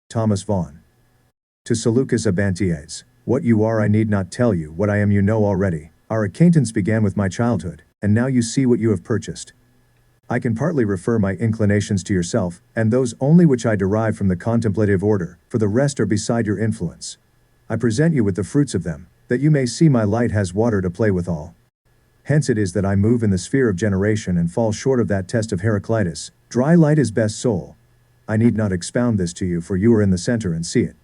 Thomas Vaughan. To Seleucus Abantiades, what you are I need not tell you, what I am you know already. Our acquaintance began with my childhood, and now you see what you have purchased. I can partly refer my inclinations to yourself, and those only which I derive from the contemplative order, for the rest are beside your influence. I present you with the fruits of them, that you may see my light has water to play withal. Hence it is that I move in the sphere of generation and fall short of that test of Heraclitus, dry light is best soul. I need not expound this to you, for you are in the center and see it.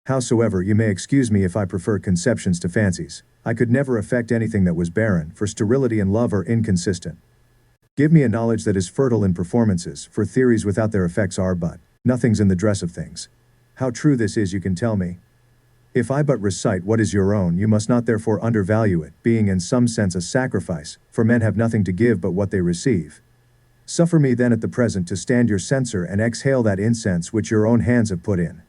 Howsoever, you may excuse me if I prefer conceptions to fancies. I could never affect anything that was barren, for sterility and love are inconsistent. Give me a knowledge that is fertile in performances, for theories without their effects are but nothings in the dress of things. How true this is you can tell me. If I but recite what is your own, you must not therefore undervalue it, being in some sense a sacrifice, for men have nothing to give but what they receive. Suffer me then at the present to stand your censer and exhale that incense which your own hands have put in.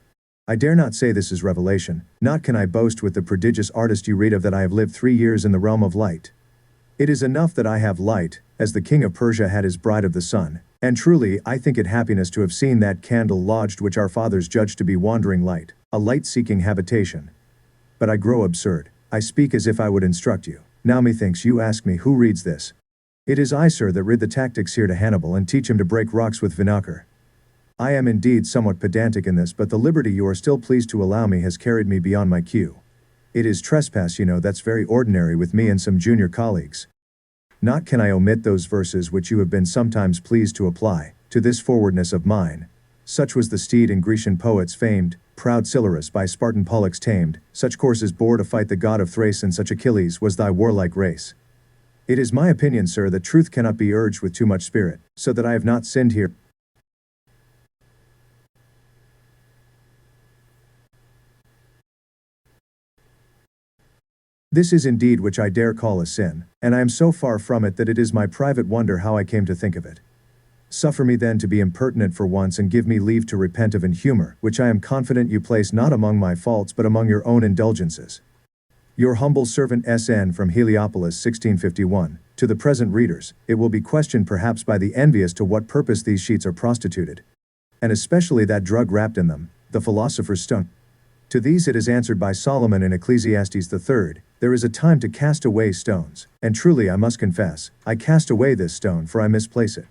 I dare not say this is revelation, not can I boast with the prodigious artist you read of that I have lived 3 years in the realm of light. It is enough that I have light, as the king of Persia had his bride of the sun, and truly I think it happiness to have seen that candle lodged which our fathers judged to be wandering light, a light-seeking habitation. But I grow absurd, I speak as if I would instruct you. Now methinks you ask me who reads this. It is I, sir, that rid the tactics here to Hannibal and teach him to break rocks with vinegar. I am indeed somewhat pedantic in this, but the liberty you are still pleased to allow me has carried me beyond my cue. It is trespass, you know, that's very ordinary with me and some junior colleagues. Not can I omit those verses which you have been sometimes pleased to apply to this forwardness of mine. Such was the steed in Grecian poets famed, proud Silurus by Spartan Pollux tamed, such courses bore to fight the god of Thrace, and such Achilles was thy warlike race. It is my opinion, sir, that truth cannot be urged with too much spirit, so that I have not sinned here. This is indeed which I dare call a sin, and I am so far from it that it is my private wonder how I came to think of it. Suffer me then to be impertinent for once, and give me leave to repent of an humor, which I am confident you place not among my faults but among your own indulgences. Your humble servant S.N. from Heliopolis 1651, to the present readers, it will be questioned perhaps by the envious to what purpose these sheets are prostituted, and especially that drug wrapped in them, the philosopher's stone. To these it is answered by Solomon in Ecclesiastes III, there is a time to cast away stones, and truly I must confess, I cast away this stone for I misplace it.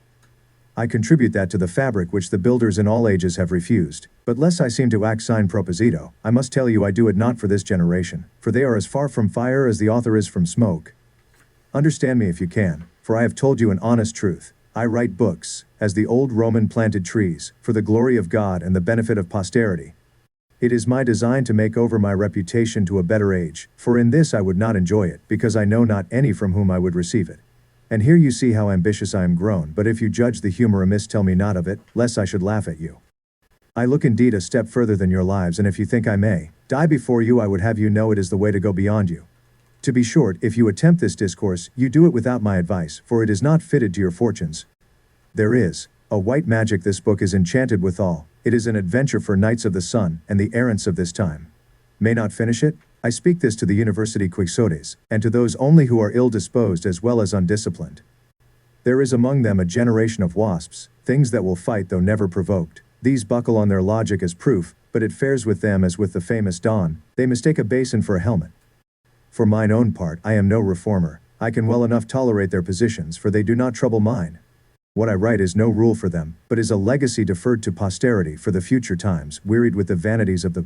I contribute that to the fabric which the builders in all ages have refused, but lest I seem to act sine proposito, I must tell you I do it not for this generation, for they are as far from fire as the author is from smoke. Understand me if you can, for I have told you an honest truth. I write books, as the old Roman planted trees, for the glory of God and the benefit of posterity. It is my design to make over my reputation to a better age, for in this I would not enjoy it, because I know not any from whom I would receive it. And here you see how ambitious I am grown, but if you judge the humor amiss, tell me not of it, lest I should laugh at you. I look indeed a step further than your lives, and if you think I may die before you, I would have you know it is the way to go beyond you. To be short, if you attempt this discourse, you do it without my advice, for it is not fitted to your fortunes. There is a white magic this book is enchanted withal. It is an adventure for knights of the sun, and the errants of this time. May not finish it? I speak this to the university quixotes, and to those only who are ill-disposed as well as undisciplined. There is among them a generation of wasps, things that will fight though never provoked. These buckle on their logic as proof, but it fares with them as with the famous Don, they mistake a basin for a helmet. For mine own part, I am no reformer, I can well enough tolerate their positions, for they do not trouble mine. What I write is no rule for them, but is a legacy deferred to posterity for the future times, wearied with the vanities of the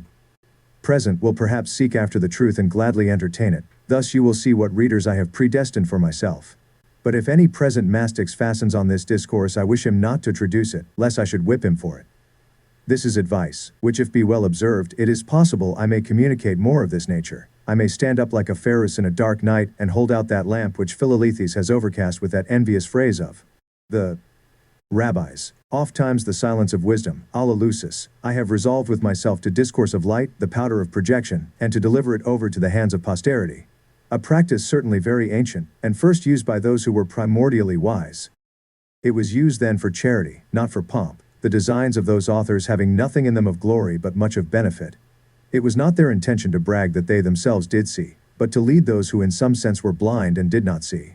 present will perhaps seek after the truth and gladly entertain it. Thus you will see what readers I have predestined for myself. But if any present mastix fastens on this discourse, I wish him not to traduce it, lest I should whip him for it. This is advice, which if be well observed, it is possible I may communicate more of this nature. I may stand up like a Pharos in a dark night, and hold out that lamp which Philalethes has overcast with that envious phrase of the rabbis. Ofttimes the silence of wisdom, alla lucis, I have resolved with myself to discourse of light, the powder of projection, and to deliver it over to the hands of posterity. A practice certainly very ancient, and first used by those who were primordially wise. It was used then for charity, not for pomp, the designs of those authors having nothing in them of glory but much of benefit. It was not their intention to brag that they themselves did see, but to lead those who in some sense were blind and did not see.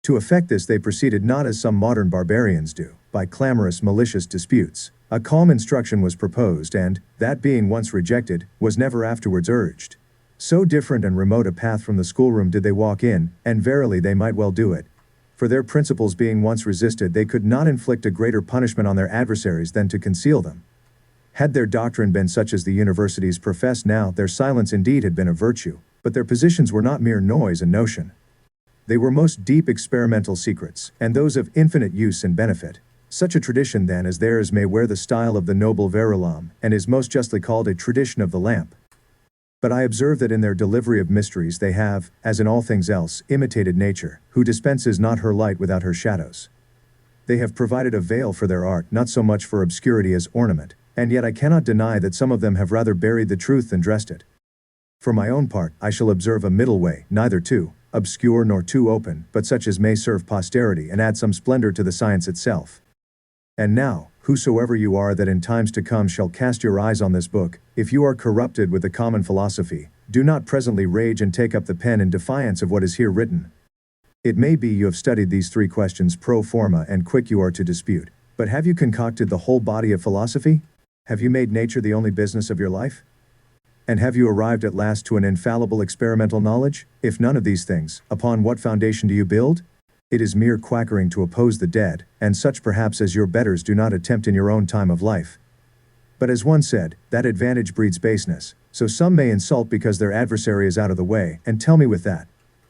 To effect this they proceeded not as some modern barbarians do, by clamorous malicious disputes, A calm instruction was proposed and, that being once rejected, was never afterwards urged. So different and remote a path from the schoolroom did they walk in, and verily they might well do it. For their principles being once resisted, they could not inflict a greater punishment on their adversaries than to conceal them. Had their doctrine been such as the universities profess now, their silence indeed had been a virtue, but their positions were not mere noise and notion. They were most deep experimental secrets, and those of infinite use and benefit. Such a tradition then as theirs may wear the style of the noble Verulam, and is most justly called a tradition of the lamp. But I observe that in their delivery of mysteries they have, as in all things else, imitated nature, who dispenses not her light without her shadows. They have provided a veil for their art, not so much for obscurity as ornament, and yet I cannot deny that some of them have rather buried the truth than dressed it. For my own part, I shall observe a middle way, neither too obscure nor too open, but such as may serve posterity and add some splendor to the science itself. And now, whosoever you are that in times to come shall cast your eyes on this book, if you are corrupted with the common philosophy, do not presently rage and take up the pen in defiance of what is here written. It may be you have studied these three questions pro forma and quick you are to dispute, but have you concocted the whole body of philosophy? Have you made nature the only business of your life? And have you arrived at last to an infallible experimental knowledge? If none of these things, upon what foundation do you build? It is mere quackering to oppose the dead, and such perhaps as your betters do not attempt in your own time of life. But as one said, that advantage breeds baseness, so some may insult because their adversary is out of the way, and tell me with that.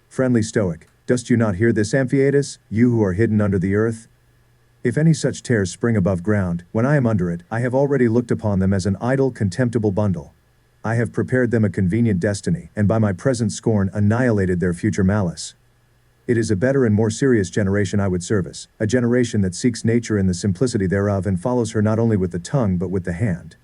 Friendly Stoic, dost you not hear this, Amphiatus, you who are hidden under the earth? If any such tares spring above ground, when I am under it, I have already looked upon them as an idle, contemptible bundle. I have prepared them a convenient destiny, and by my present scorn annihilated their future malice. It is a better and more serious generation I would service, a generation that seeks nature in the simplicity thereof and follows her not only with the tongue but with the hand.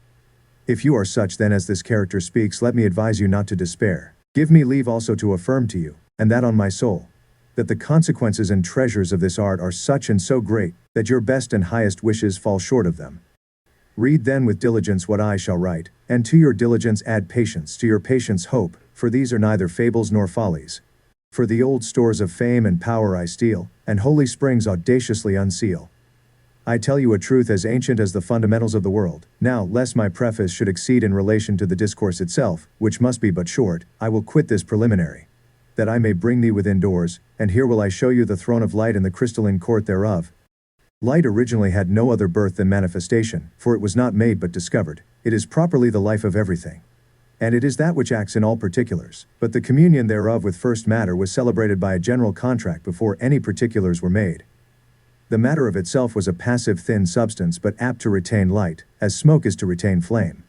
If you are such then as this character speaks, let me advise you not to despair. Give me leave also to affirm to you, and that on my soul, that the consequences and treasures of this art are such and so great, that your best and highest wishes fall short of them. Read then with diligence what I shall write, and to your diligence add patience, to your patience hope, for these are neither fables nor follies. For the old stores of fame and power I steal, and holy springs audaciously unseal. I tell you a truth as ancient as the fundamentals of the world. Now, lest my preface should exceed in relation to the discourse itself, which must be but short, I will quit this preliminary, that I may bring thee within doors, and here will I show you the throne of light and the crystalline court thereof. Light originally had no other birth than manifestation, for it was not made but discovered. It is properly the life of everything. And it is that which acts in all particulars, but the communion thereof with first matter was celebrated by a general contract before any particulars were made. The matter of itself was a passive thin substance but apt to retain light, as smoke is to retain flame.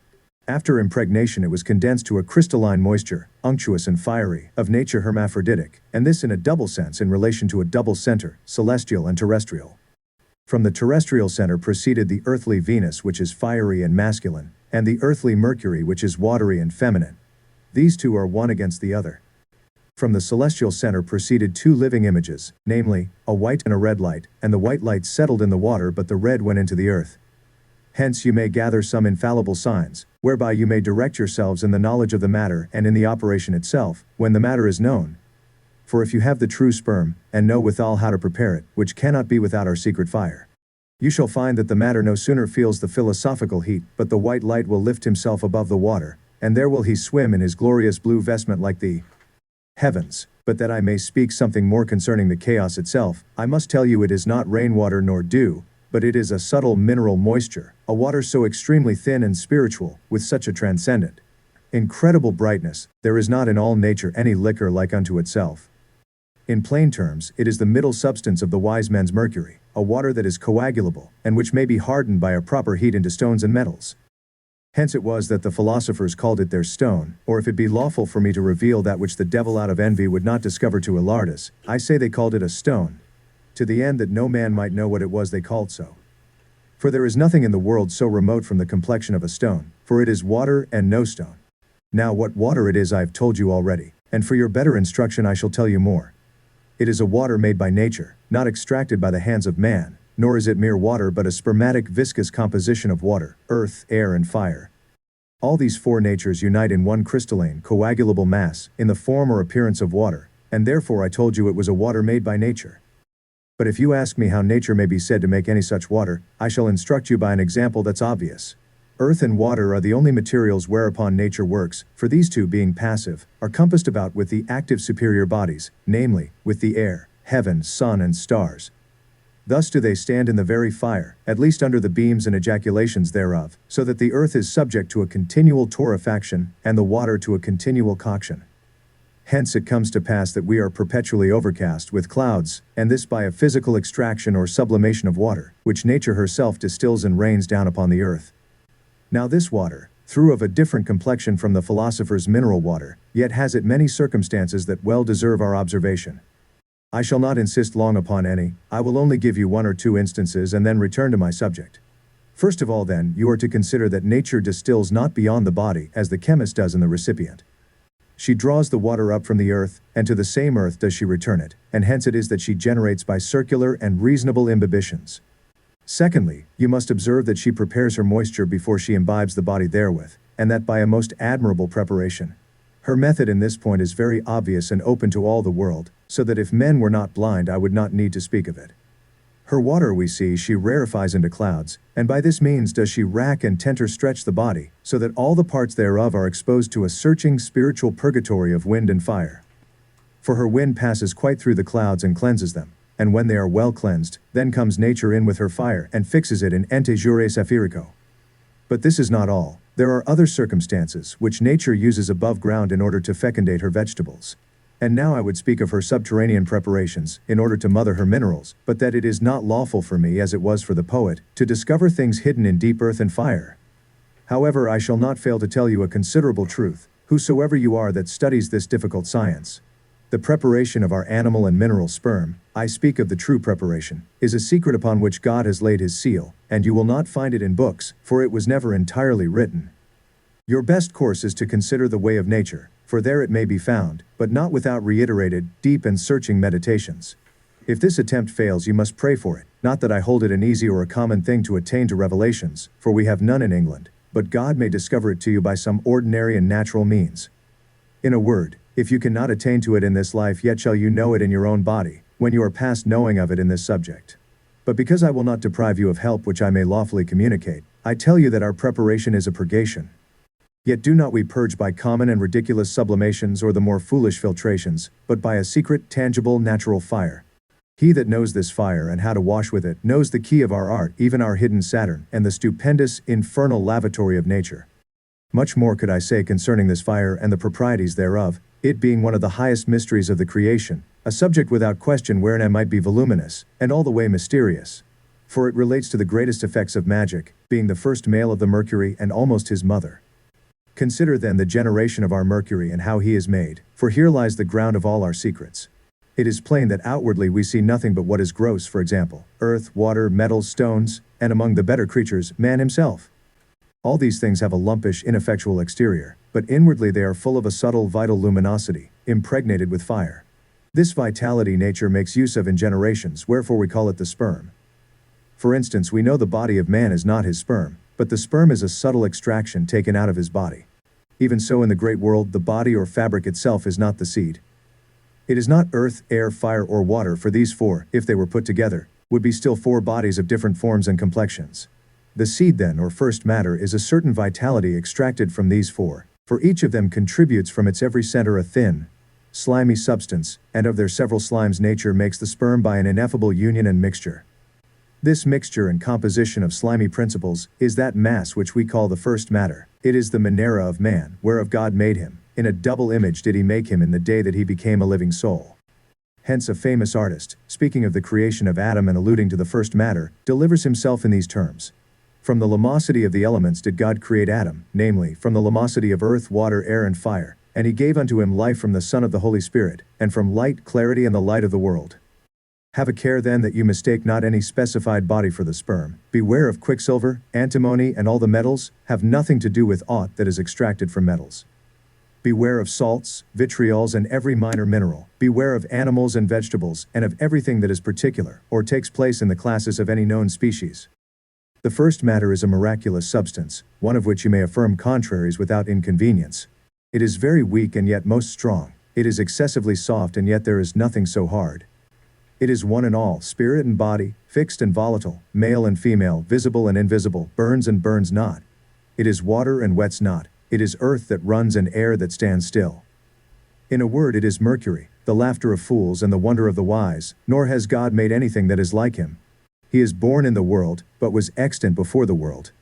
After impregnation it was condensed to a crystalline moisture, unctuous and fiery, of nature hermaphroditic, and this in a double sense in relation to a double center, celestial and terrestrial. From the terrestrial center proceeded the earthly Venus, which is fiery and masculine, and the earthly Mercury, which is watery and feminine. These two are one against the other. From the celestial center proceeded two living images, namely, a white and a red light, and the white light settled in the water but the red went into the earth. Hence you may gather some infallible signs, whereby you may direct yourselves in the knowledge of the matter and in the operation itself, when the matter is known. For if you have the true sperm, and know withal how to prepare it, which cannot be without our secret fire, you shall find that the matter no sooner feels the philosophical heat, but the white light will lift himself above the water, and there will he swim in his glorious blue vestment like the heavens. But that I may speak something more concerning the chaos itself, I must tell you it is not rainwater nor dew, but it is a subtle mineral moisture, a water so extremely thin and spiritual, with such a transcendent, incredible brightness, there is not in all nature any liquor like unto itself. In plain terms, it is the middle substance of the wise men's mercury, a water that is coagulable, and which may be hardened by a proper heat into stones and metals. Hence it was that the philosophers called it their stone, or if it be lawful for me to reveal that which the devil out of envy would not discover to Alardus, I say they called it a stone, to the end that no man might know what it was they called so. For there is nothing in the world so remote from the complexion of a stone, for it is water and no stone. Now what water it is I have told you already, and for your better instruction I shall tell you more. It is a water made by nature, not extracted by the hands of man, nor is it mere water but a spermatic viscous composition of water, earth, air and fire. All these four natures unite in one crystalline, coagulable mass, in the form or appearance of water, and therefore I told you it was a water made by nature. But if you ask me how nature may be said to make any such water, I shall instruct you by an example that's obvious. Earth and water are the only materials whereupon nature works, for these two, being passive, are compassed about with the active superior bodies, namely, with the air, heaven, sun, and stars. Thus do they stand in the very fire, at least under the beams and ejaculations thereof, so that the earth is subject to a continual torrefaction, and the water to a continual coction. Hence it comes to pass that we are perpetually overcast with clouds, and this by a physical extraction or sublimation of water, which nature herself distills and rains down upon the earth. Now this water, though of a different complexion from the philosopher's mineral water, yet has it many circumstances that well deserve our observation. I shall not insist long upon any, I will only give you one or two instances and then return to my subject. First of all then, you are to consider that nature distills not beyond the body, as the chemist does in the recipient. She draws the water up from the earth, and to the same earth does she return it, and hence it is that she generates by circular and reasonable imbibitions. Secondly, you must observe that she prepares her moisture before she imbibes the body therewith, and that by a most admirable preparation. Her method in this point is very obvious and open to all the world, so that if men were not blind I would not need to speak of it. Her water, we see, she rarefies into clouds, and by this means does she rack and tenter stretch the body, so that all the parts thereof are exposed to a searching spiritual purgatory of wind and fire. For her wind passes quite through the clouds and cleanses them, and when they are well cleansed, then comes nature in with her fire and fixes it in ente jure saphirico. But this is not all. There are other circumstances which nature uses above ground in order to fecundate her vegetables. And now I would speak of her subterranean preparations, in order to mother her minerals, but that it is not lawful for me, as it was for the poet, to discover things hidden in deep earth and fire. However, I shall not fail to tell you a considerable truth, whosoever you are that studies this difficult science. The preparation of our animal and mineral sperm, I speak of the true preparation, is a secret upon which God has laid his seal, and you will not find it in books, for it was never entirely written. Your best course is to consider the way of nature, for there it may be found, but not without reiterated, deep and searching meditations. If this attempt fails, you must pray for it, not that I hold it an easy or a common thing to attain to revelations, for we have none in England, but God may discover it to you by some ordinary and natural means. In a word, if you cannot attain to it in this life, yet shall you know it in your own body, when you are past knowing of it in this subject. But because I will not deprive you of help which I may lawfully communicate, I tell you that our preparation is a purgation. Yet do not we purge by common and ridiculous sublimations or the more foolish filtrations, but by a secret, tangible, natural fire. He that knows this fire and how to wash with it knows the key of our art, even our hidden Saturn, and the stupendous, infernal lavatory of nature. Much more could I say concerning this fire and the proprieties thereof, it being one of the highest mysteries of the creation, a subject without question wherein I might be voluminous, and all the way mysterious. For it relates to the greatest effects of magic, being the first male of the Mercury and almost his mother. Consider then the generation of our Mercury and how he is made, for here lies the ground of all our secrets. It is plain that outwardly we see nothing but what is gross, for example, earth, water, metals, stones, and among the better creatures, man himself. All these things have a lumpish, ineffectual exterior, but inwardly they are full of a subtle, vital luminosity, impregnated with fire. This vitality nature makes use of in generations, wherefore we call it the sperm. For instance, we know the body of man is not his sperm, but the sperm is a subtle extraction taken out of his body. Even so in the great world, the body or fabric itself is not the seed. It is not earth, air, fire, or water, for these four, if they were put together, would be still four bodies of different forms and complexions. The seed then, or first matter, is a certain vitality extracted from these four, for each of them contributes from its every center a thin, slimy substance, and of their several slimes nature makes the sperm by an ineffable union and mixture. This mixture and composition of slimy principles is that mass which we call the first matter. It is the Minera of man, whereof God made him. In a double image did he make him in the day that he became a living soul. Hence a famous artist, speaking of the creation of Adam and alluding to the first matter, delivers himself in these terms. From the lumosity of the elements did God create Adam, namely, from the lumosity of earth, water, air, and fire, and he gave unto him life from the Son of the Holy Spirit, and from light, clarity, and the light of the world. Have a care then that you mistake not any specified body for the sperm. Beware of quicksilver, antimony, and all the metals, have nothing to do with aught that is extracted from metals. Beware of salts, vitriols, and every minor mineral. Beware of animals and vegetables, and of everything that is particular, or takes place in the classes of any known species. The first matter is a miraculous substance, one of which you may affirm contraries without inconvenience. It is very weak and yet most strong. It is excessively soft and yet there is nothing so hard. It is one and all, spirit and body, fixed and volatile, male and female, visible and invisible, burns and burns not. It is water and wets not. It is earth that runs and air that stands still. In a word, it is Mercury, the laughter of fools and the wonder of the wise, nor has God made anything that is like him. He is born in the world, but was extant before the world.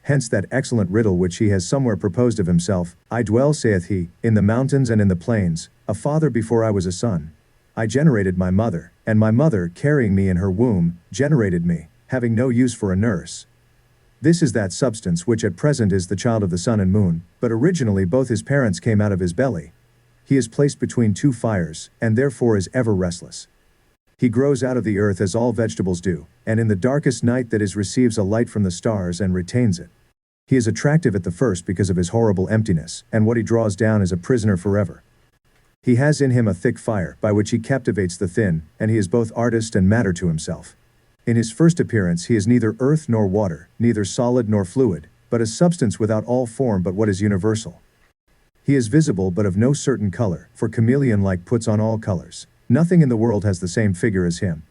Hence that excellent riddle which he has somewhere proposed of himself, I dwell, saith he, in the mountains and in the plains, a father before I was a son. I generated my mother, and my mother, carrying me in her womb, generated me, having no use for a nurse. This is that substance which at present is the child of the sun and moon, but originally both his parents came out of his belly. He is placed between two fires, and therefore is ever restless. He grows out of the earth as all vegetables do, and in the darkest night that is receives a light from the stars and retains it. He is attractive at the first because of his horrible emptiness, and what he draws down is a prisoner forever. He has in him a thick fire, by which he captivates the thin, and he is both artist and matter to himself. In his first appearance he is neither earth nor water, neither solid nor fluid, but a substance without all form but what is universal. He is visible but of no certain color, for chameleon-like puts on all colors. Nothing in the world has the same figure as him.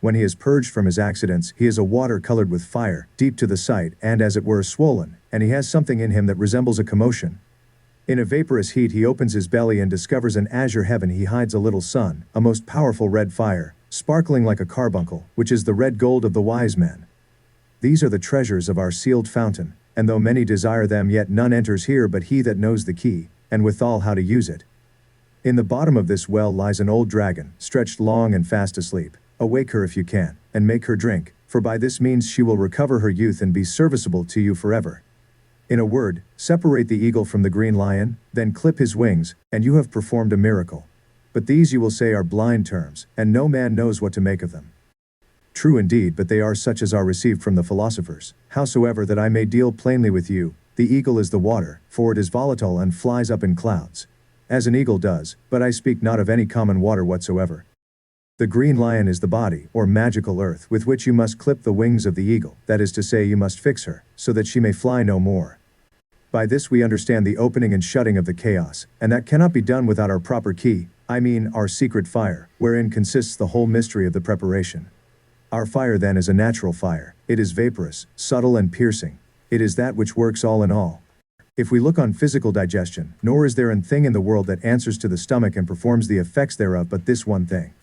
When he is purged from his accidents, he is a water colored with fire, deep to the sight, and as it were swollen, and he has something in him that resembles a commotion. In a vaporous heat he opens his belly and discovers an azure heaven. He hides a little sun, a most powerful red fire, sparkling like a carbuncle, which is the red gold of the wise men. These are the treasures of our sealed fountain, and though many desire them, yet none enters here but he that knows the key, and withal how to use it. In the bottom of this well lies an old dragon, stretched long and fast asleep. Awake her if you can, and make her drink, for by this means she will recover her youth and be serviceable to you forever. In a word, separate the eagle from the green lion, then clip his wings, and you have performed a miracle. But these you will say are blind terms, and no man knows what to make of them. True indeed, but they are such as are received from the philosophers. Howsoever, that I may deal plainly with you, the eagle is the water, for it is volatile and flies up in clouds. As an eagle does, but I speak not of any common water whatsoever. The green lion is the body, or magical earth, with which you must clip the wings of the eagle, that is to say, you must fix her, so that she may fly no more. By this we understand the opening and shutting of the chaos, and that cannot be done without our proper key, I mean our secret fire, wherein consists the whole mystery of the preparation. Our fire then is a natural fire. It is vaporous, subtle and piercing. It is that which works all in all. If we look on physical digestion, nor is there a thing in the world that answers to the stomach and performs the effects thereof but this one thing.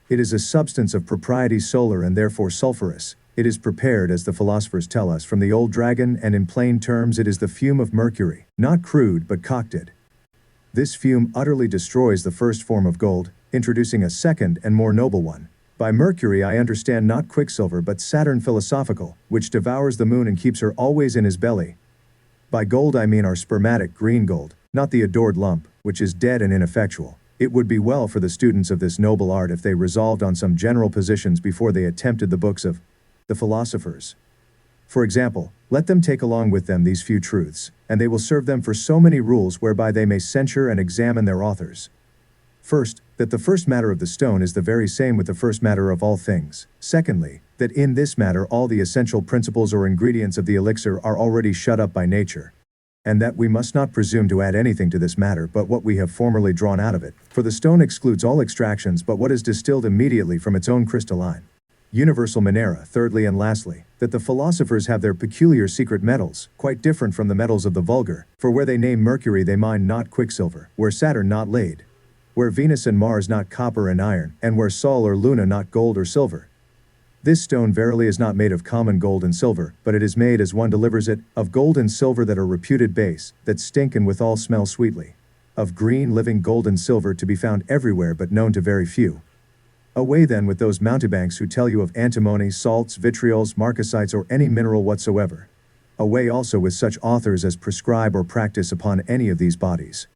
It is a substance of propriety solar and therefore sulphurous. It is prepared, as the philosophers tell us, from the old dragon, and in plain terms it is the fume of mercury, not crude but cocted. This fume utterly destroys the first form of gold, introducing a second and more noble one. By mercury I understand not quicksilver but Saturn philosophical, which devours the moon and keeps her always in his belly. By gold I mean our spermatic green gold, not the adored lump, which is dead and ineffectual. It would be well for the students of this noble art if they resolved on some general positions before they attempted the books of the philosophers. For example, let them take along with them these few truths, and they will serve them for so many rules whereby they may censure and examine their authors. First, that the first matter of the stone is the very same with the first matter of all things. Secondly, that in this matter all the essential principles or ingredients of the elixir are already shut up by nature. And that we must not presume to add anything to this matter but what we have formerly drawn out of it, for the stone excludes all extractions but what is distilled immediately from its own crystalline, universal minera. Thirdly and lastly, that the philosophers have their peculiar secret metals, quite different from the metals of the vulgar, for where they name mercury they mine not quicksilver, where Saturn not lead, where Venus and Mars not copper and iron, and where Sol or Luna not gold or silver. This stone verily is not made of common gold and silver, but it is made, as one delivers it, of gold and silver that are reputed base, that stink and withal smell sweetly. Of green living gold and silver to be found everywhere but known to very few. Away then with those mountebanks who tell you of antimony, salts, vitriols, marcasites, or any mineral whatsoever. Away also with such authors as prescribe or practice upon any of these bodies.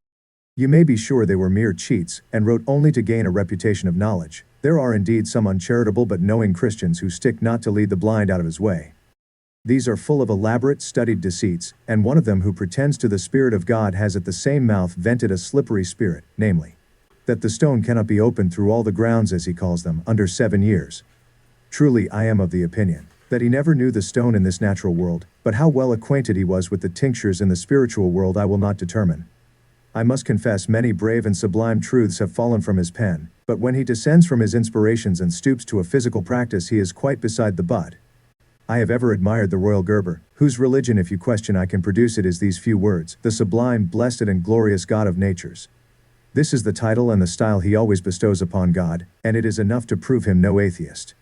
You may be sure they were mere cheats, and wrote only to gain a reputation of knowledge. There are indeed some uncharitable but knowing Christians who stick not to lead the blind out of his way. These are full of elaborate, studied deceits, and one of them who pretends to the Spirit of God has at the same mouth vented a slippery spirit, namely, that the stone cannot be opened through all the grounds, as he calls them, under 7 years. Truly I am of the opinion that he never knew the stone in this natural world, but how well acquainted he was with the tinctures in the spiritual world I will not determine. I must confess many brave and sublime truths have fallen from his pen, but when he descends from his inspirations and stoops to a physical practice he is quite beside the butt. I have ever admired the royal Gerber, whose religion if you question I can produce it is these few words, the sublime, blessed and glorious God of natures. This is the title and the style he always bestows upon God, and it is enough to prove him no atheist.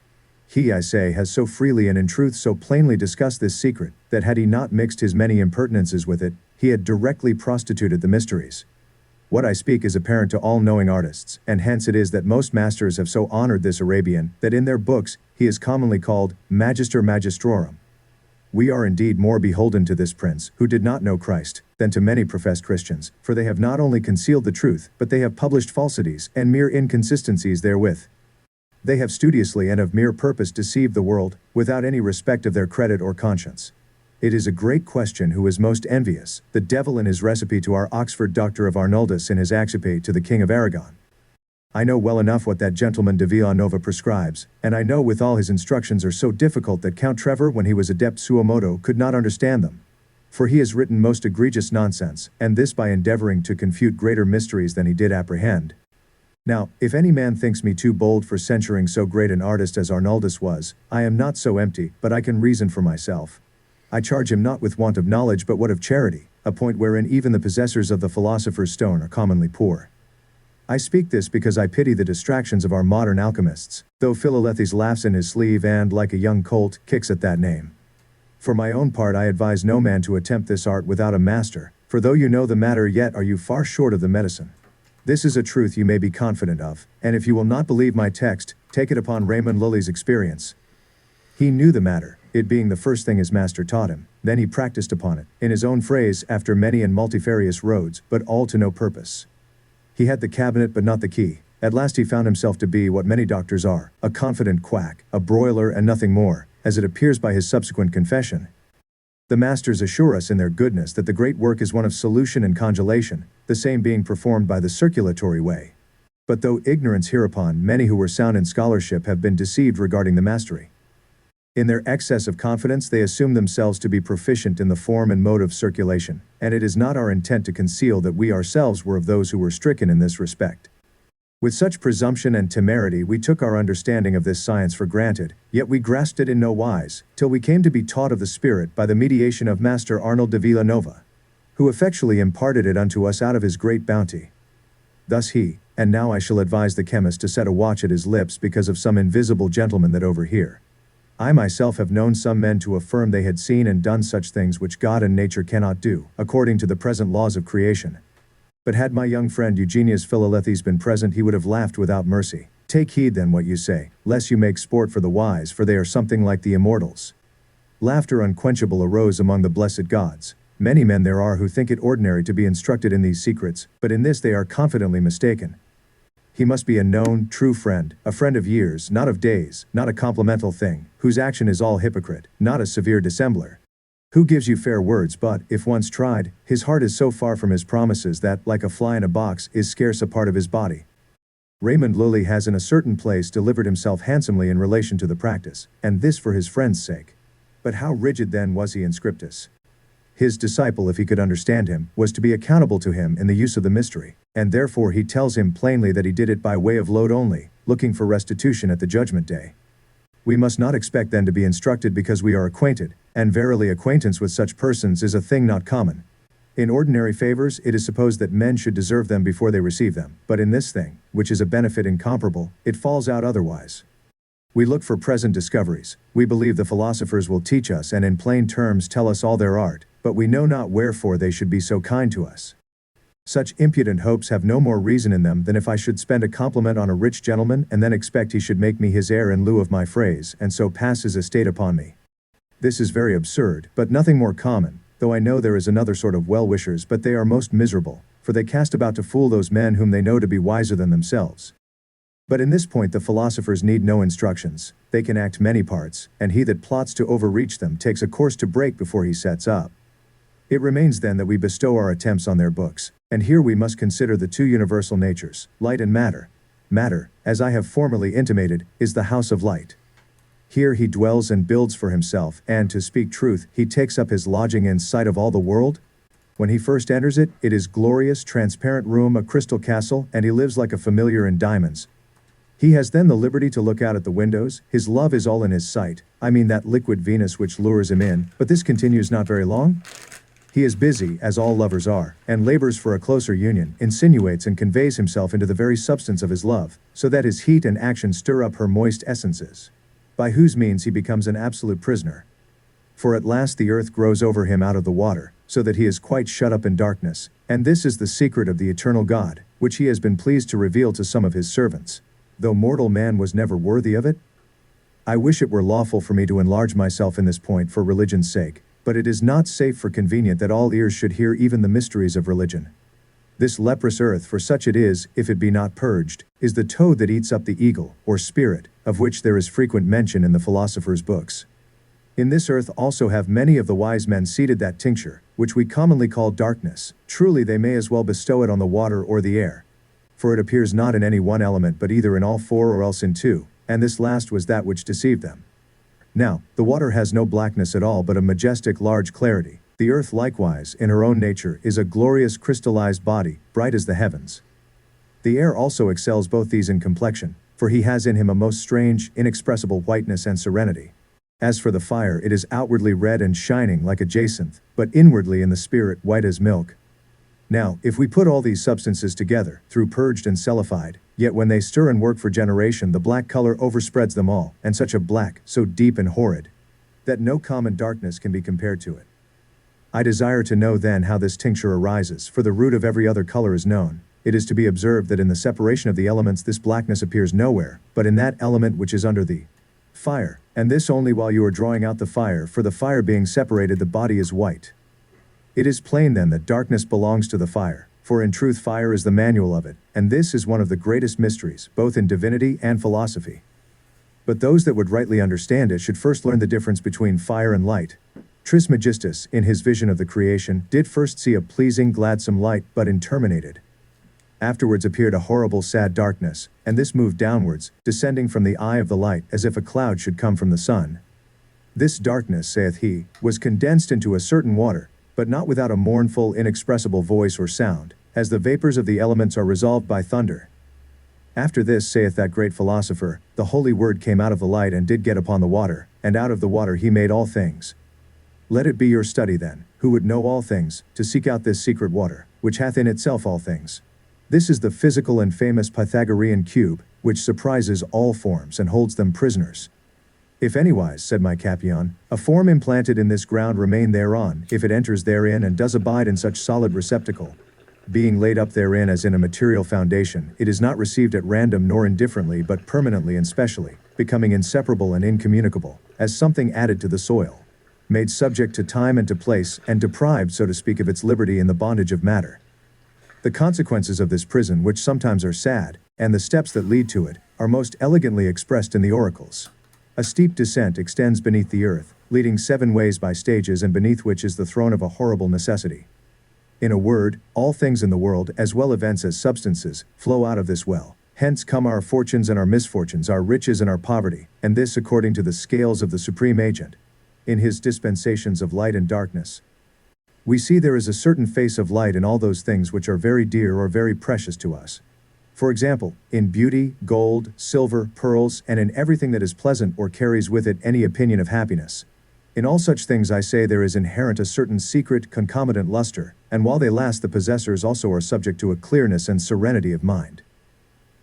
He, I say, has so freely and in truth so plainly discussed this secret, that had he not mixed his many impertinences with it, he had directly prostituted the mysteries. What I speak is apparent to all knowing artists, and hence it is that most masters have so honored this Arabian, that in their books, he is commonly called Magister Magistrorum. We are indeed more beholden to this prince, who did not know Christ, than to many professed Christians, for they have not only concealed the truth, but they have published falsities and mere inconsistencies therewith. They have studiously and of mere purpose deceived the world, without any respect of their credit or conscience. It is a great question who is most envious, the devil in his recipe to our Oxford Doctor of Arnoldus in his Accipe to the King of Aragon. I know well enough what that gentleman de Villanova prescribes, and I know withal his instructions are so difficult that Count Trevor when he was adept suo modo could not understand them. For he has written most egregious nonsense, and this by endeavoring to confute greater mysteries than he did apprehend. Now, if any man thinks me too bold for censuring so great an artist as Arnoldus was, I am not so empty, but I can reason for myself. I charge him not with want of knowledge but what of charity, a point wherein even the possessors of the philosopher's stone are commonly poor. I speak this because I pity the distractions of our modern alchemists, though Philalethes laughs in his sleeve and, like a young colt, kicks at that name. For my own part I advise no man to attempt this art without a master, for though you know the matter yet are you far short of the medicine. This is a truth you may be confident of, and if you will not believe my text, take it upon Raymond Lully's experience. He knew the matter, it being the first thing his master taught him, then he practiced upon it, in his own phrase, after many and multifarious roads, but all to no purpose. He had the cabinet but not the key. At last he found himself to be what many doctors are, a confident quack, a broiler and nothing more, as it appears by his subsequent confession. The masters assure us in their goodness that the great work is one of solution and congelation, the same being performed by the circulatory way. But though ignorance hereupon, many who were sound in scholarship have been deceived regarding the mastery. In their excess of confidence they assume themselves to be proficient in the form and mode of circulation, and it is not our intent to conceal that we ourselves were of those who were stricken in this respect. With such presumption and temerity we took our understanding of this science for granted, yet we grasped it in no wise, till we came to be taught of the Spirit by the mediation of Master Arnold de Villanova, who effectually imparted it unto us out of his great bounty. Thus he, and now I shall advise the chemist to set a watch at his lips because of some invisible gentleman that overhear. I myself have known some men to affirm they had seen and done such things which God and nature cannot do, according to the present laws of creation. But had my young friend Eugenius Philalethes been present he would have laughed without mercy. Take heed then what you say, lest you make sport for the wise, for they are something like the immortals. Laughter unquenchable arose among the blessed gods. Many men there are who think it ordinary to be instructed in these secrets, but in this they are confidently mistaken. He must be a known, true friend, a friend of years, not of days, not a complimental thing, whose action is all hypocrite, not a severe dissembler. Who gives you fair words but, if once tried, his heart is so far from his promises that, like a fly in a box, is scarce a part of his body. Raymond Lully has in a certain place delivered himself handsomely in relation to the practice, and this for his friend's sake. But how rigid then was he in scriptus? His disciple, if he could understand him, was to be accountable to him in the use of the mystery, and therefore he tells him plainly that he did it by way of load only, looking for restitution at the judgment day. We must not expect then to be instructed because we are acquainted, and verily acquaintance with such persons is a thing not common. In ordinary favors it is supposed that men should deserve them before they receive them, but in this thing, which is a benefit incomparable, it falls out otherwise. We look for present discoveries, we believe the philosophers will teach us and in plain terms tell us all their art, but we know not wherefore they should be so kind to us. Such impudent hopes have no more reason in them than if I should spend a compliment on a rich gentleman and then expect he should make me his heir in lieu of my phrase, and so pass his estate upon me. This is very absurd, but nothing more common, though I know there is another sort of well-wishers, but they are most miserable, for they cast about to fool those men whom they know to be wiser than themselves. But in this point the philosophers need no instructions, they can act many parts, and he that plots to overreach them takes a course to break before he sets up. It remains then that we bestow our attempts on their books, and here we must consider the two universal natures, light and matter. Matter, as I have formerly intimated, is the house of light. Here he dwells and builds for himself, and to speak truth, he takes up his lodging in sight of all the world. When he first enters it, it is glorious, transparent room, a crystal castle, and he lives like a familiar in diamonds. He has then the liberty to look out at the windows, his love is all in his sight, I mean that liquid Venus which lures him in, but this continues not very long. He is busy, as all lovers are, and labors for a closer union, insinuates and conveys himself into the very substance of his love, so that his heat and action stir up her moist essences, by whose means he becomes an absolute prisoner. For at last the earth grows over him out of the water, so that he is quite shut up in darkness, and this is the secret of the eternal God, which he has been pleased to reveal to some of his servants, though mortal man was never worthy of it. I wish it were lawful for me to enlarge myself in this point for religion's sake, but it is not safe for convenient that all ears should hear even the mysteries of religion. This leprous earth, for such it is, if it be not purged, is the toad that eats up the eagle, or spirit, of which there is frequent mention in the philosophers' books. In this earth also have many of the wise men seated that tincture, which we commonly call darkness. Truly they may as well bestow it on the water or the air. For it appears not in any one element but either in all four or else in two, and this last was that which deceived them. Now, the water has no blackness at all but a majestic large clarity. The earth likewise, in her own nature, is a glorious crystallized body, bright as the heavens. The air also excels both these in complexion, for he has in him a most strange, inexpressible whiteness and serenity. As for the fire, it is outwardly red and shining like a jacinth, but inwardly in the spirit white as milk. Now, if we put all these substances together, through purged and cellified, yet when they stir and work for generation the black color overspreads them all, and such a black, so deep and horrid, that no common darkness can be compared to it. I desire to know then how this tincture arises, for the root of every other color is known. It is to be observed that in the separation of the elements this blackness appears nowhere, but in that element which is under the fire, and this only while you are drawing out the fire, for the fire being separated the body is white. It is plain then that darkness belongs to the fire, for in truth fire is the manual of it, and this is one of the greatest mysteries, both in divinity and philosophy. But those that would rightly understand it should first learn the difference between fire and light. Trismegistus, in his vision of the creation, did first see a pleasing, gladsome light, but interminated. Afterwards appeared a horrible sad darkness, and this moved downwards, descending from the eye of the light, as if a cloud should come from the sun. This darkness, saith he, was condensed into a certain water, but not without a mournful, inexpressible voice or sound, as the vapors of the elements are resolved by thunder. After this, saith that great philosopher, the holy word came out of the light and did get upon the water, and out of the water he made all things. Let it be your study then, who would know all things, to seek out this secret water, which hath in itself all things. This is the physical and famous Pythagorean cube, which surprises all forms and holds them prisoners. If anywise, said my Capion, a form implanted in this ground remain thereon, if it enters therein and does abide in such solid receptacle, being laid up therein as in a material foundation, it is not received at random nor indifferently but permanently and specially, becoming inseparable and incommunicable, as something added to the soil, made subject to time and to place, and deprived, so to speak, of its liberty in the bondage of matter. The consequences of this prison, which sometimes are sad, and the steps that lead to it, are most elegantly expressed in the oracles. A steep descent extends beneath the earth, leading 7 ways by stages, and beneath which is the throne of a horrible necessity. In a word, all things in the world, as well events as substances, flow out of this well. Hence come our fortunes and our misfortunes, our riches and our poverty, and this according to the scales of the supreme agent, in his dispensations of light and darkness. We see there is a certain face of light in all those things which are very dear or very precious to us. For example, in beauty, gold, silver, pearls, and in everything that is pleasant or carries with it any opinion of happiness. In all such things I say there is inherent a certain secret, concomitant luster, and while they last the possessors also are subject to a clearness and serenity of mind.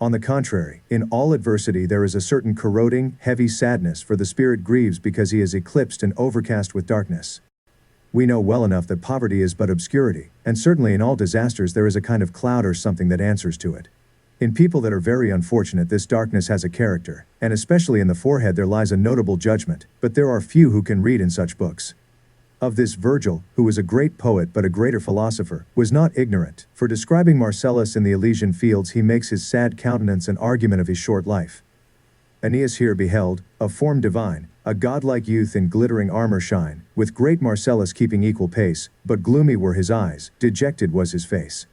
On the contrary, in all adversity there is a certain corroding, heavy sadness, for the spirit grieves because he is eclipsed and overcast with darkness. We know well enough that poverty is but obscurity, and certainly in all disasters there is a kind of cloud or something that answers to it. In people that are very unfortunate this darkness has a character, and especially in the forehead there lies a notable judgment, but there are few who can read in such books. Of this Virgil, who was a great poet but a greater philosopher, was not ignorant, for describing Marcellus in the Elysian fields he makes his sad countenance an argument of his short life. Aeneas here beheld, of form divine, a godlike youth in glittering armor shine, with great Marcellus keeping equal pace, but gloomy were his eyes, dejected was his face.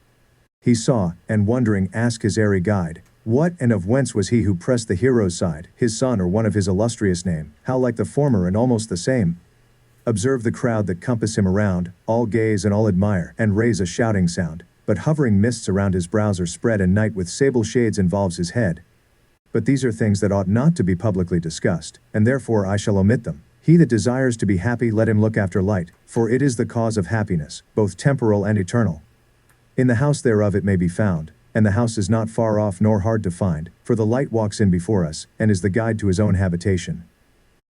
He saw, and wondering asked his airy guide, what and of whence was he who pressed the hero's side, his son or one of his illustrious name, how like the former and almost the same? Observe the crowd that compass him around, all gaze and all admire, and raise a shouting sound, but hovering mists around his brows are spread, and night with sable shades involves his head. But these are things that ought not to be publicly discussed, and therefore I shall omit them. He that desires to be happy, let him look after light, for it is the cause of happiness, both temporal and eternal. In the house thereof it may be found, and the house is not far off nor hard to find, for the light walks in before us, and is the guide to his own habitation.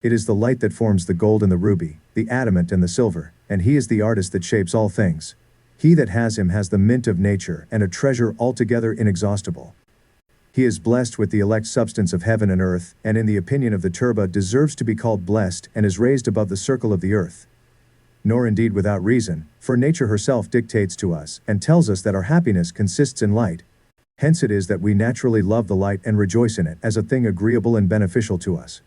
It is the light that forms the gold and the ruby, the adamant and the silver, and he is the artist that shapes all things. He that has him has the mint of nature, and a treasure altogether inexhaustible. He is blessed with the elect substance of heaven and earth, and in the opinion of the turba deserves to be called blessed, and is raised above the circle of the earth. Nor indeed without reason, for nature herself dictates to us, and tells us that our happiness consists in light. Hence it is that we naturally love the light and rejoice in it as a thing agreeable and beneficial to us.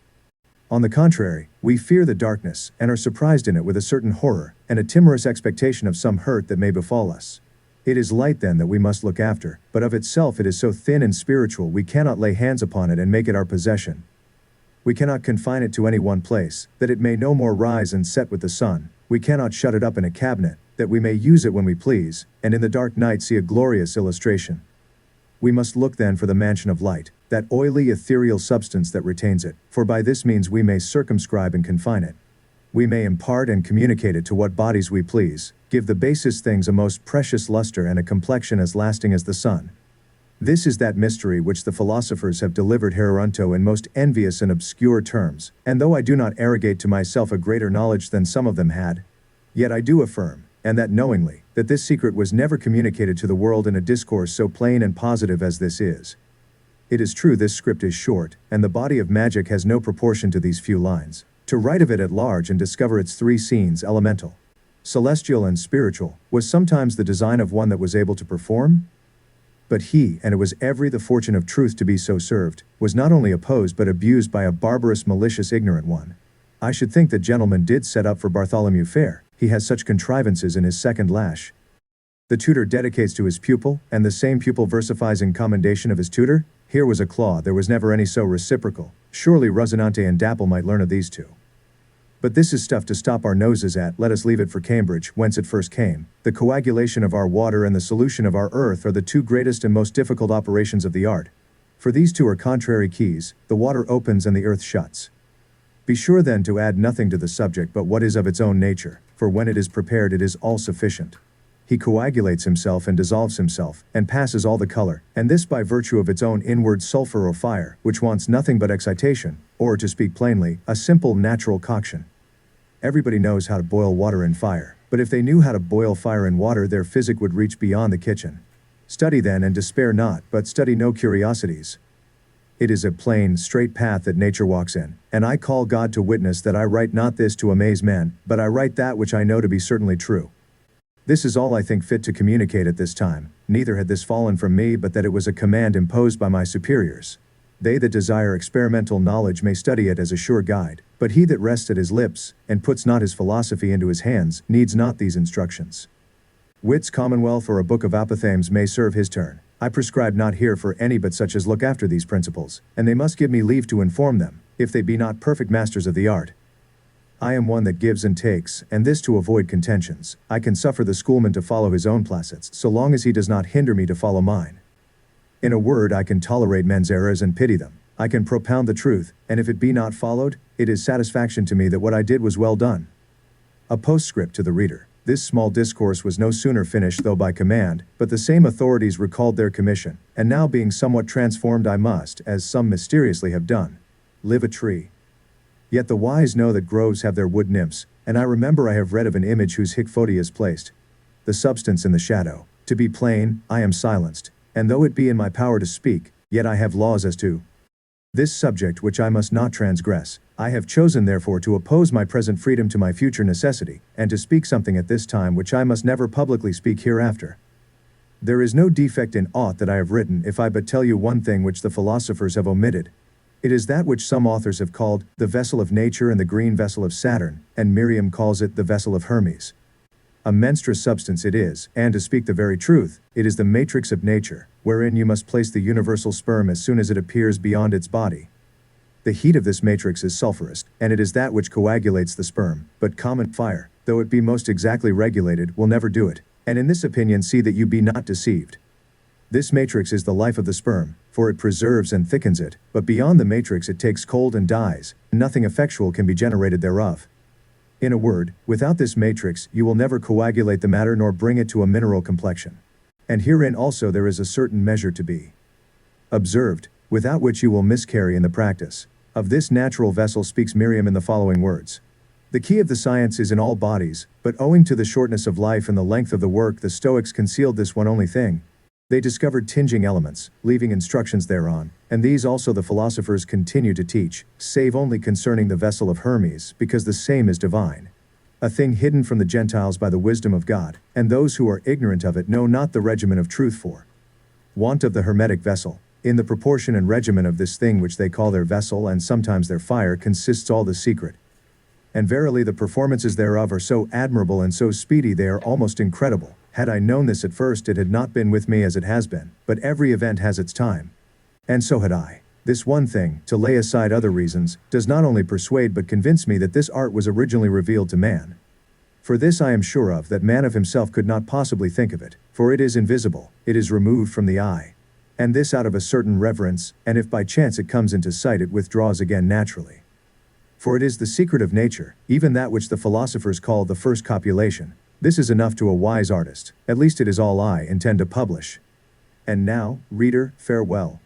On the contrary, we fear the darkness, and are surprised in it with a certain horror, and a timorous expectation of some hurt that may befall us. It is light then that we must look after, but of itself it is so thin and spiritual we cannot lay hands upon it and make it our possession. We cannot confine it to any one place, that it may no more rise and set with the sun. We cannot shut it up in a cabinet, that we may use it when we please, and in the dark night see a glorious illustration. We must look then for the mansion of light, that oily ethereal substance that retains it, for by this means we may circumscribe and confine it. We may impart and communicate it to what bodies we please, give the basest things a most precious luster and a complexion as lasting as the sun. This is that mystery which the philosophers have delivered hereunto in most envious and obscure terms, and though I do not arrogate to myself a greater knowledge than some of them had, yet I do affirm, and that knowingly, that this secret was never communicated to the world in a discourse so plain and positive as this is. It is true this script is short, and the body of magic has no proportion to these few lines. To write of it at large and discover its three scenes, elemental, celestial and spiritual, was sometimes the design of one that was able to perform. But he, and it was every the fortune of truth to be so served, was not only opposed but abused by a barbarous, malicious, ignorant one. I should think that gentleman did set up for Bartholomew Fair, he has such contrivances in his second lash. The tutor dedicates to his pupil, and the same pupil versifies in commendation of his tutor. Here was a claw, there was never any so reciprocal. Surely Rosinante and Dapple might learn of these two. But this is stuff to stop our noses at. Let us leave it for Cambridge, whence it first came. The coagulation of our water and the solution of our earth are the two greatest and most difficult operations of the art. For these two are contrary keys, the water opens and the earth shuts. Be sure then to add nothing to the subject but what is of its own nature, for when it is prepared it is all sufficient. He coagulates himself and dissolves himself, and passes all the color, and this by virtue of its own inward sulfur or fire, which wants nothing but excitation, or to speak plainly, a simple natural coction. Everybody knows how to boil water in fire, but if they knew how to boil fire in water their physic would reach beyond the kitchen. Study then and despair not, but study no curiosities. It is a plain, straight path that nature walks in, and I call God to witness that I write not this to amaze men, but I write that which I know to be certainly true. This is all I think fit to communicate at this time, neither had this fallen from me but that it was a command imposed by my superiors. They that desire experimental knowledge may study it as a sure guide, but he that rests at his lips, and puts not his philosophy into his hands, needs not these instructions. Wit's Commonwealth or a book of apothegms may serve his turn. I prescribe not here for any but such as look after these principles, and they must give me leave to inform them, if they be not perfect masters of the art. I am one that gives and takes, and this to avoid contentions. I can suffer the schoolman to follow his own placets, so long as he does not hinder me to follow mine. In a word, I can tolerate men's errors and pity them. I can propound the truth, and if it be not followed, it is satisfaction to me that what I did was well done. A postscript to the reader. This small discourse was no sooner finished though by command, but the same authorities recalled their commission, and now being somewhat transformed I must, as some mysteriously have done, live a tree. Yet the wise know that groves have their wood nymphs, and I remember I have read of an image whose hic foti is placed. The substance in the shadow. To be plain, I am silenced, and though it be in my power to speak, yet I have laws as to this subject which I must not transgress. I have chosen therefore to oppose my present freedom to my future necessity, and to speak something at this time which I must never publicly speak hereafter. There is no defect in aught that I have written if I but tell you one thing which the philosophers have omitted. It is that which some authors have called the vessel of nature and the green vessel of Saturn, and Miriam calls it the vessel of Hermes. A monstrous substance it is, and to speak the very truth, it is the matrix of nature, wherein you must place the universal sperm as soon as it appears beyond its body. The heat of this matrix is sulfurous, and it is that which coagulates the sperm, but common fire, though it be most exactly regulated, will never do it, and in this opinion see that you be not deceived. This matrix is the life of the sperm, for it preserves and thickens it, but beyond the matrix it takes cold and dies, and nothing effectual can be generated thereof. In a word, without this matrix you will never coagulate the matter nor bring it to a mineral complexion. And herein also there is a certain measure to be observed, without which you will miscarry in the practice. Of this natural vessel speaks Miriam in the following words. The key of the science is in all bodies, but owing to the shortness of life and the length of the work the Stoics concealed this one only thing. They discovered tinging elements, leaving instructions thereon, and these also the philosophers continue to teach, save only concerning the vessel of Hermes, because the same is divine. A thing hidden from the Gentiles by the wisdom of God, and those who are ignorant of it know not the regimen of truth for want of the hermetic vessel. In the proportion and regimen of this thing which they call their vessel and sometimes their fire consists all the secret. And verily the performances thereof are so admirable and so speedy they are almost incredible. Had I known this at first it had not been with me as it has been, but every event has its time. And so had I. This one thing, to lay aside other reasons, does not only persuade but convince me that this art was originally revealed to man. For this I am sure of, that man of himself could not possibly think of it, for it is invisible, it is removed from the eye. And this out of a certain reverence, and if by chance it comes into sight it withdraws again naturally. For it is the secret of nature, even that which the philosophers call the first copulation. This is enough to a wise artist, at least it is all I intend to publish. And now, reader, farewell.